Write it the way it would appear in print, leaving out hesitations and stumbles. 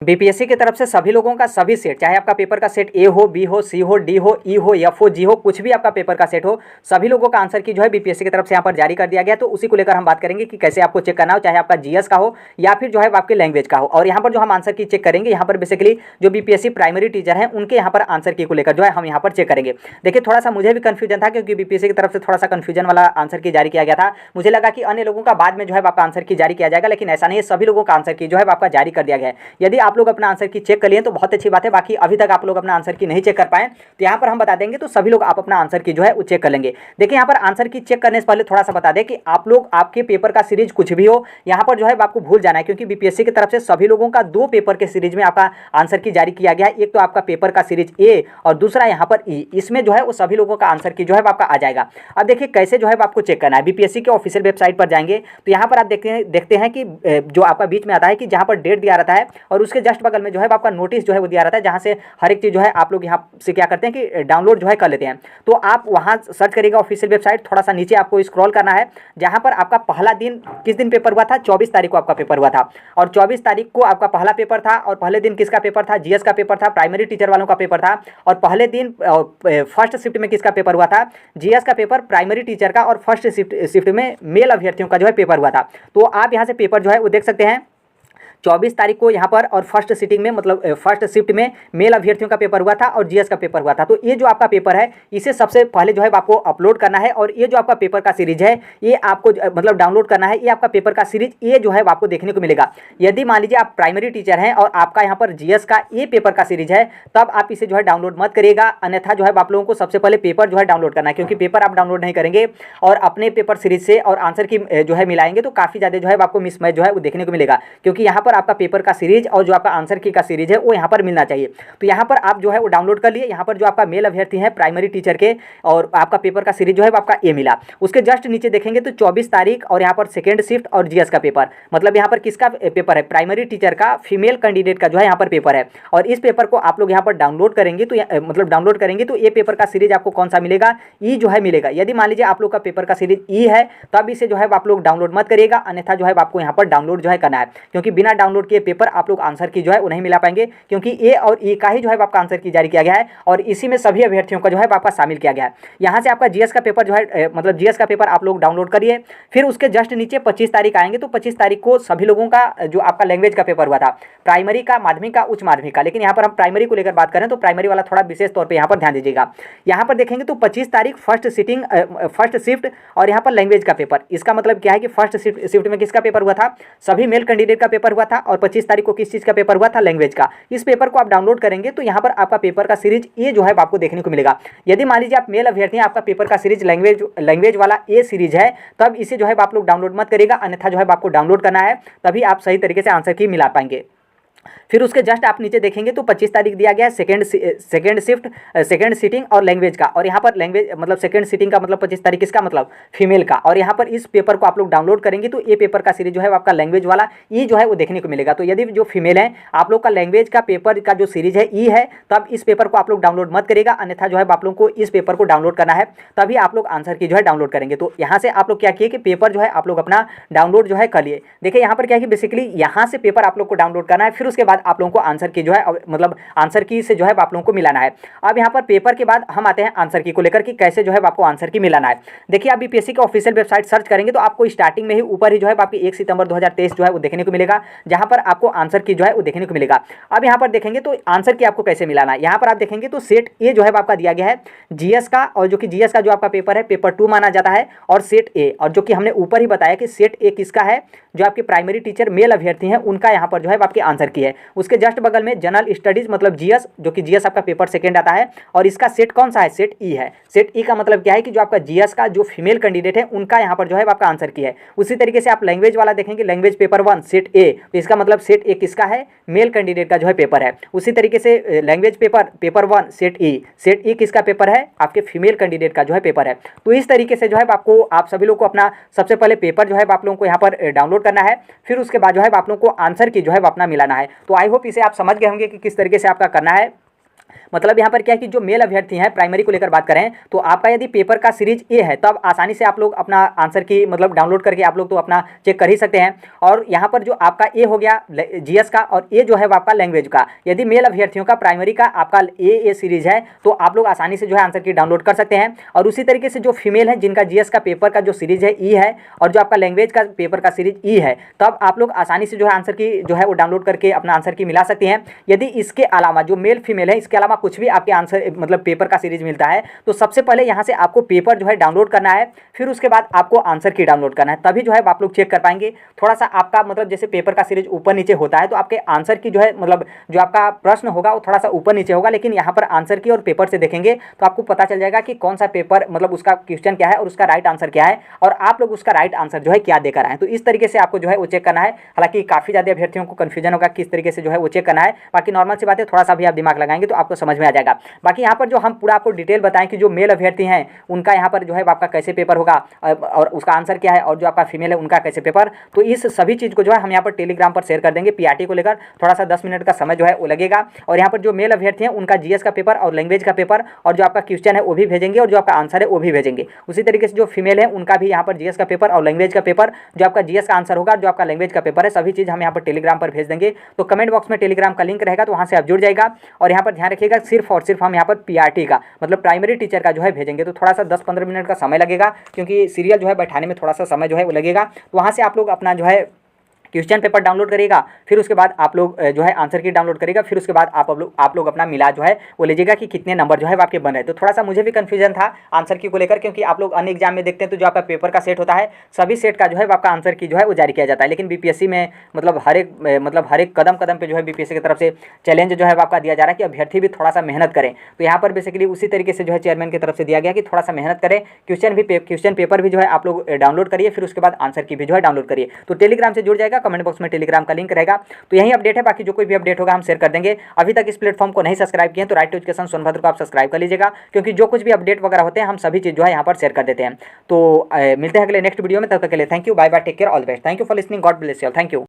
BPSC की तरफ से सभी लोगों का सभी सेट, चाहे आपका पेपर का सेट ए हो, बी हो, सी हो, डी हो, ई हो, एफ हो, जी हो, कुछ भी आपका पेपर का सेट हो, सभी लोगों का आंसर की जो है बीपीएससी की तरफ से यहाँ पर जारी कर दिया गया। तो उसी को लेकर हम बात करेंगे कि कैसे आपको चेक करना हो, चाहे आपका जीएस का हो या फिर जो है आपके लैंग्वेज का हो। और यहाँ पर जो हम आंसर की चेक करेंगे, यहाँ पर बेसिकली जो बीपीएससी प्राइमरी टीचर हैं उनके यहाँ पर आंसर की को लेकर जो है हम यहाँ पर चेक करेंगे। देखिए थोड़ा सा मुझे भी कन्फ्यूजन था, क्योंकि बीपीएससी की तरफ से थोड़ा सा कन्फ्यूजन वाला आंसर की जारी किया गया था। मुझे लगा कि अन्य लोगों का बाद में जो है आपका आंसर की जारी किया जाएगा, लेकिन ऐसा नहीं है, सभी लोगों का आंसर की जो है आपका जारी कर दिया गया है। यदि आप लोग अपना आंसर की चेक कर लिए तो बहुत अच्छी बात है, बाकी अभी तक आप लोग अपना आंसर की नहीं चेक कर पाए तो यहाँ पर हम बता देंगे, तो सभी लोग आप अपना आंसर की जो है वो चेक कर लेंगे। देखिए यहाँ पर आंसर की चेक करने से पहले थोड़ा सा बता दें कि आप लोग आपके पेपर का सीरीज कुछ भी हो यहाँ पर जो है आपको भूल जाना है, क्योंकि बीपीएससी की तरफ से सभी लोगों का 2 पेपर के सीरीज में आपका आंसर की जारी किया गया है। एक तो आपका पेपर का सीरीज ए और दूसरा यहाँ पर ई, इसमें जो है वो सभी लोगों का आंसर की जो है आपका आ जाएगा। अब देखिए कैसे जो है आपको चेक करना है। बीपीएससी के ऑफिशियल वेबसाइट पर जाएंगे तो यहाँ पर आप देखते हैं कि जो आपका बीच में आता है कि जहाँ पर डेट दिया रहता है और उसके जस्ट बगल में जो है आपका नोटिस जो है वो दिया रहता है, जहाँ से हर एक चीज़ जो है आप लोग यहाँ से क्या करते हैं कि डाउनलोड जो है कर लेते हैं। तो आप वहाँ सर्च करिएगा ऑफिशियल वेबसाइट, थोड़ा सा नीचे आपको स्क्रॉल करना है, जहाँ पर आपका पहला दिन किस दिन पेपर हुआ था, 24 तारीख को आपका पेपर हुआ था। और 24 तारीख को आपका पहला पेपर था। और पहले दिन किसका पेपर था, जीएस का पेपर था, प्राइमरी टीचर वालों का पेपर था। और पहले दिन फर्स्ट शिफ्ट में किसका पेपर हुआ था, जीएस का पेपर, प्राइमरी टीचर का। और फर्स्ट शिफ्ट में मेल अभ्यर्थियों का जो है पेपर हुआ था। तो आप यहाँ से पेपर जो है वो देख सकते हैं 24 तारीख को यहाँ पर, और फर्स्ट सिटिंग में मतलब फर्स्ट शिफ्ट में मेल अभ्यर्थियों का पेपर हुआ था और जीएस का पेपर हुआ था। तो ये जो आपका पेपर है इसे सबसे पहले जो है आपको अपलोड करना है। और ये जो आपका पेपर का सीरीज है ये आपको मतलब डाउनलोड करना है। ये आपका पेपर का सीरीज ये जो है आपको देखने को मिलेगा। यदि मान लीजिए आप प्राइमरी टीचर हैं और आपका यहाँ पर जीएस का ये पेपर का सीरीज है, तब आप इसे जो है डाउनलोड मत करिएगा, अन्यथा जो है आप लोगों को सबसे पहले पेपर जो है डाउनलोड करना है। क्योंकि पेपर आप डाउनलोड नहीं करेंगे और अपने पेपर सीरीज से और आंसर की जो है मिलाएंगे तो काफ़ी ज़्यादा जो है आपको मिसमैच जो है वो देखने को मिलेगा। क्योंकि यहाँ पर आपका पेपर का सीरीज और जो आपका आंसर की का सीरीज है वो यहाँ पर मिलना चाहिए। तो यहाँ पर आप जो है वो डाउनलोड कर लिए। यहाँ पर जो आपका मेल अभ्यर्थी है प्राइमरी टीचर के और आपका पेपर का सीरीज जो है आपका ए मिला। उसके जस्ट नीचे देखेंगे तो 24 तारीख और यहाँ पर सेकेंड शिफ्ट और जीएस का पेपर, मतलब यहाँ पर किसका पेपर है, प्राइमरी टीचर का, फीमेल कैंडिडेट का जो है यहाँ पर पेपर है। और इस पेपर को आप लोग यहाँ पर डाउनलोड करेंगे तो मतलब डाउनलोड करेंगे तो ये पेपर का सीरीज आपको कौन सा मिलेगा, ई जो है मिलेगा। यदि मान लीजिए आप लोग का पेपर का सीरीज ई है तब इसे जो है आप लोग डाउनलोड मत करिएगा, अन्यथा जो है आपको यहाँ पर डाउनलोड जो है करना है। क्योंकि बिना डाउनलोड किए पेपर आप लोग आंसर की जो है वो नहीं मिला पाएंगे, क्योंकि ए और ई का ही जो है आपका आंसर की जारी किया गया है और इसी में सभी अभ्यर्थियों का जो है आपका शामिल किया गया है। यहाँ से आपका जीएस का पेपर जो है मतलब जीएस का पेपर आप लोग डाउनलोड करिए। फिर उसके जस्ट नीचे 25 तारीख आएंगे तो 25 तारीख को सभी लोगों का जो आपका लैंग्वेज का पेपर हुआ था, प्राइमरी का, माध्यमिक का, उच्च माध्यमिक का। लेकिन यहाँ पर हम प्राइमरी को लेकर बात करें तो प्राइमरी वाला थोड़ा विशेष तौर पर यहाँ पर ध्यान दीजिएगा। यहाँ पर देखेंगे तो 25 तारीख फर्स्ट शिफ्ट और यहाँ पर लैंग्वेज का पेपर। इसका मतलब क्या है कि फर्स्ट शिफ्ट में किसका पेपर हुआ था, सभी मेल कैंडिडेट का पेपर हुआ था। और 25 तारीख को किस चीज़ का पेपर हुआ था, लैंग्वेज का। इस पेपर को आप डाउनलोड करेंगे तो यहाँ पर आपका पेपर का सीरीज ये जो है आपको देखने को मिलेगा। यदि मान लीजिए आप मेल अभ्यर्थी हैं, आपका पेपर का सीरीज लैंग्वेज वाला ए सीरीज है, तब इसे जो है आप लोग डाउनलोड मत करिएगा, अन्यथा जो है आपको डाउनलोड करना है, तभी आप सही तरीके से आंसर की मिला पाएंगे। फिर उसके जस्ट आप नीचे देखेंगे तो 25 तारीख दिया गया है सेकेंड शिफ्ट, सेकेंड सीटिंग और लैंग्वेज का। और यहाँ पर लैंग्वेज मतलब सेकेंड सीटिंग का मतलब 25 तारीख किसका मतलब फीमेल का। और यहाँ पर इस पेपर को आप लोग डाउनलोड करेंगे तो ये पेपर का सीरीज जो है आपका लैंग्वेज वाला ई जो है वो देखने को मिलेगा। तो यदि जो फीमेल है आप लोग का लैंग्वेज का पेपर का जो सीरीज है ई है, तब इस पेपर को आप लोग डाउनलोड मत करेगा, अन्यथा जो है आप लोग को इस पेपर को डाउनलोड करना है, तभी आप लोग आंसर की जो है डाउनलोड करेंगे। तो यहाँ से आप लोग क्या किए कि पेपर जो है आप लोग अपना डाउनलोड जो है कर लिए। देखिए यहाँ पर क्या है कि बेसिकली यहाँ से पेपर आप लोग को डाउनलोड करना है, फिर उसके बाद आप लोगों को आंसर की जो है मतलब आंसर की से जो है आप लोगों को मिलाना है। अब यहाँ पर पेपर के बाद हम आते हैं आंसर की को लेकर कि कैसे जो है आपको आंसर की मिलाना है। देखिए आप बीपीएससी के ऑफिशियल वेबसाइट सर्च करेंगे तो आपको स्टार्टिंग में ही ऊपर ही जो है आपकी 1 सितंबर 2023 जो है वो देखने को मिलेगा, जहाँ पर आपको आंसर की जो है वो देखने को मिलेगा। अब यहाँ पर देखेंगे तो आंसर की आपको कैसे मिलाना है। यहाँ पर आप देखेंगे तो सेट ए जो है आपका दिया गया है जीएस का, और जो कि जीएस का जो आपका पेपर है पेपर 2 माना जाता है, और सेट ए, और जो कि हमने ऊपर ही बताया कि सेट ए किसका है, जो आपके प्राइमरी टीचर मेल अभ्यर्थी हैं उनका यहाँ पर जो है आपके आंसर की है। उसके जस्ट बगल में जनरल स्टडीज मतलब जीएस, जो कि जीएस आपका पेपर सेकंड आता है, और इसका सेट कौन सा है, सेट ई है। सेट ई का मतलब क्या है कि जो आपका जीएस का जो फीमेल कैंडिडेट है उनका यहाँ पर जो है आपका आंसर की है। उसी तरीके से आप लैंग्वेज वाला देखेंगे, लैंग्वेज पेपर 1 सेट ए, तो इसका मतलब सेट ए किसका है, मेल कैंडिडेट का जो है पेपर है। उसी तरीके से लैंग्वेज पेपर 1 सेट ई किसका पेपर है, आपके फीमेल कैंडिडेट का जो है पेपर है। तो इस तरीके से जो है आपको आप सभी लोग को अपना सबसे पहले पेपर जो है आप लोगों को यहाँ पर डाउनलोड करना है, फिर उसके बाद जो है आप लोगों को आंसर की जो है अपना मिलाना है। तो आई होप इसे आप समझ गए होंगे कि किस तरीके से आपका करना है। मतलब यहाँ पर क्या है कि जो मेल अभ्यर्थी हैं प्राइमरी को लेकर बात करें तो आपका यदि पेपर का सीरीज ए है तब आसानी से आप लोग अपना आंसर की मतलब डाउनलोड करके आप लोग तो अपना चेक कर ही सकते हैं। और यहाँ पर जो आपका ए हो गया जीएस का और ए जो है वो आपका लैंग्वेज का, यदि मेल अभ्यर्थियों का प्राइमरी का आपका ए सीरीज है तो आप लोग आसानी से जो है आंसर की डाउनलोड कर सकते हैं। और उसी तरीके से जो फीमेल है जिनका जीएस का पेपर का जो सीरीज है ई है और जो आपका लैंग्वेज का पेपर का सीरीज ई है, तब आप लोग आसानी से जो है आंसर की जो है वो डाउनलोड करके अपना आंसर की मिला सकते हैं। यदि इसके अलावा जो मेल फीमेल है इसके अलावा कुछ भी आपके आंसर मतलब पेपर का सीरीज मिलता है तो सबसे पहले यहाँ से आपको पेपर जो है डाउनलोड करना है, फिर उसके बाद आपको आंसर की डाउनलोड करना है, तभी जो है आप लोग चेक कर पाएंगे। थोड़ा सा आपका मतलब जैसे पेपर का सीरीज ऊपर नीचे होता है तो आपके आंसर की जो है मतलब जो आपका प्रश्न होगा वो थोड़ा सा ऊपर नीचे होगा, लेकिन यहाँ पर आंसर की और पेपर से देखेंगे तो आपको पता चल जाएगा कि कौन सा पेपर मतलब उसका क्वेश्चन क्या है और उसका राइट आंसर क्या है और आप लोग उसका राइट आंसर जो है क्या देकर आए। तो इस तरीके से आपको जो है वो चेक करना है। हालांकि काफ़ी ज़्यादा अभ्यर्थियों को कन्फ्यूजन होगा किस तरीके से जो है वो चेक करना है, बाकी नॉर्मल सी बात है, थोड़ा सा भी आप दिमाग लगाएंगे तो आपको समझ में आ जाएगा। बाकी यहाँ पर जो हम पूरा आपको डिटेल बताएं कि जो मेल अभ्यर्थी हैं उनका यहाँ पर जो है आपका कैसे पेपर होगा और उसका आंसर क्या है और जो आपका फीमेल है उनका कैसे पेपर, तो इस सभी चीज़ को जो है हम यहाँ पर टेलीग्राम पर शेयर कर देंगे। पीआरटी को लेकर थोड़ा सा 10 मिनट का समय जो है वो लगेगा। और यहाँ पर जो मेल अभ्यर्थी हैं उनका जीएस का पेपर और लैंग्वेज का पेपर और जो आपका क्वेश्चन है वो भी भेजेंगे और जो आपका आंसर है वो भी भेजेंगे। उसी तरीके से जो फीमेल है उनका भी यहाँ पर जीएस का पेपर और लैंग्वेज का पेपर, जो आपका जीएस का आंसर होगा, जो आपका लैंग्वेज का पेपर है, सभी चीज़ हम यहाँ पर टेलीग्राम पर भेज देंगे। तो कमेंट बॉक्स में टेलीग्राम का लिंक रहेगा तो वहाँ से आप जुड़ जाएगा। और यहाँ पर ध्यान रखिएगा सिर्फ और सिर्फ हम यहाँ पर पीआरटी का मतलब प्राइमरी टीचर का जो है भेजेंगे, तो थोड़ा सा 10-15 मिनट का समय लगेगा क्योंकि सीरियल जो है बैठाने में थोड़ा सा समय जो है वो लगेगा। तो वहाँ से आप लोग अपना जो है क्वेश्चन पेपर डाउनलोड करिएगा, फिर उसके बाद आप लोग जो है आंसर की डाउनलोड करिएगा, फिर उसके बाद आप लोग अपना मिला जो है वो लीजिएगा कि कितने नंबर जो है आपके बन रहे। तो थोड़ा सा मुझे भी कन्फ्यूजन था आंसर की को लेकर, क्योंकि आप लोग अन्य एग्जाम में देखते हैं तो जो आपका पेपर का सेट होता है सभी सेट का जो है आपका आंसर की जो है वो जारी किया जाता है, लेकिन बीपीएससी में मतलब हर एक कदम कदम पर जो है बीपीएससी की तरफ से चैलेंज जो है आपका दिया जा रहा है कि अभ्यर्थी भी थोड़ा सा मेहनत करें। तो यहाँ पर बेसिकली उसी तरीके से जो है चेयरमैन की तरफ से दिया गया कि थोड़ा सा मेहनत करें, क्वेश्चन पेपर भी जो है आप लोग डाउनलोड करिए, फिर उसके बाद आंसर की भी जो है डाउनलोड करिए। तो टेलीग्राम से जुड़ जाएगा, कमेंट बॉक्स में टेलीग्राम का लिंक रहेगा। तो यही अपडेट है, बाकी जो कोई भी अपडेट होगा हम शेयर कर देंगे। अभी तक इस प्लेटफॉर्म को नहीं सब्सक्राइब किए तो राइट टू एजुकेशन सोनभद्र को आप सब्सक्राइब कर लीजिएगा, क्योंकि जो कुछ भी अपडेट वगैरह होते हैं हम सभी चीज़ जो है यहाँ पर शेयर कर देते हैं। तो मिलते हैं अगले नेक्स्ट वीडियो में, तब तक के लिए thank you, bye bye, take care, all the best, thank you for listening, God bless you, thank you.